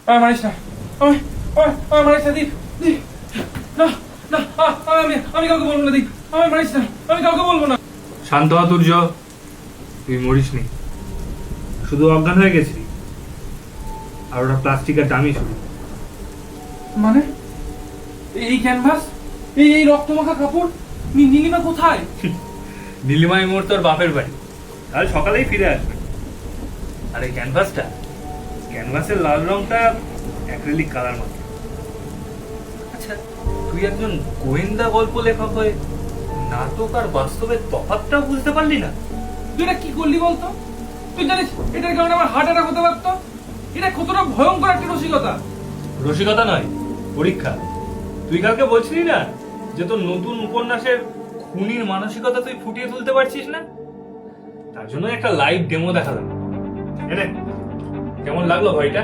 মারিস না, মারিস না দীপ, দীপ, না না, আমি কাউকে বলবো না দীপ, মারিস না, আমি কাউকে বলবো না। শান্ত হ তুর্য, তুই মরিস নি, শুধু অজ্ঞান হয়ে গেছি। আর ওটা প্লাস্টিকের দামি শুধু। মানে এই ক্যানভাস, এই রক্তমাখা কাপড়, নীলিমা কোথায়? নীলিমাই মোড় তোর বাপের বাড়ি, কাল সকালেই ফিরে আসবে। আর এই ক্যানভাসের লাল রংটা অ্যাক্রিলিক কালার মতো। আচ্ছা, তুই একজন গোয়েন্দা গল্প লেখক হয়ে নাটক আর বাস্তবের তফাৎটাও বুঝতে পারলি না? তুই এটা কি করলি বলতো? তুই জানিস এটার কারণে আমার হার্ট অ্যাটাক হতে পারতো? এটা কতটা ভয়ঙ্কর একটা রসিকতা। রসিকতা নয়, পরীক্ষা। তুই কালকে বলছিলি না যে তোর নতুন উপন্যাসের খুনির মানসিকতা তুই ফুটিয়ে তুলতে পারছিস না? তার জন্য একটা লাইভ ডেমো দেখালাম। এনে কেমন লাগলো ভাইটা?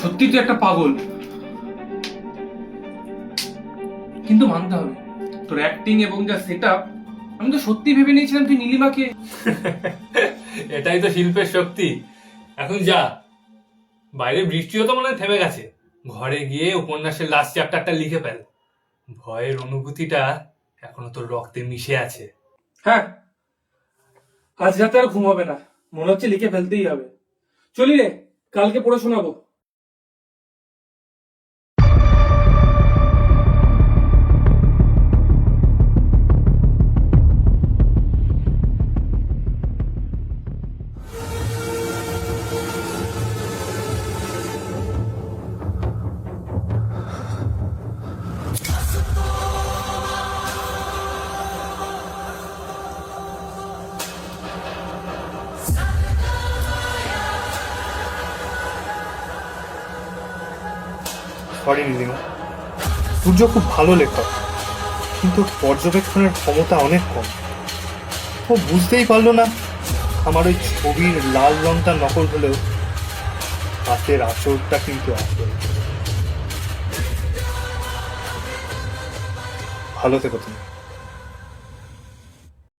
সত্যি তুই একটা পাগল, কিন্তু মানতে হবে তোর অ্যাক্টিং এবং যা সেটআপ, আমি তো সত্যি ভেবে নিয়েছিলাম তুই নীলিমাকে। এটাই তো শিল্পের শক্তি। এখন যা, বাইরে বৃষ্টিও তো মনে হয় থেমে গেছে, ঘরে গিয়ে উপন্যাসের লাস্ট চ্যাপ্টারটা লিখে ফেল। ভয়ের অনুভূতিটা এখনো তোর রক্তে মিশে আছে। হ্যাঁ, আজ রাতে আর ঘুম হবে না, মনে হচ্ছে লিখে ফেলতেই হবে। চলি রে, কালকে পড়ে শোনাবো। সরি নীলিমা, সূর্য খুব ভালো লেখক, কিন্তু পর্যবেক্ষণের ক্ষমতা অনেক কম। ও বুঝতেই পারলো না আমার ওই ছবির লাল রংটা নকল হলেও হাতের আঁচড়টা কিন্তু আসল। ভালো থেকো তুমি।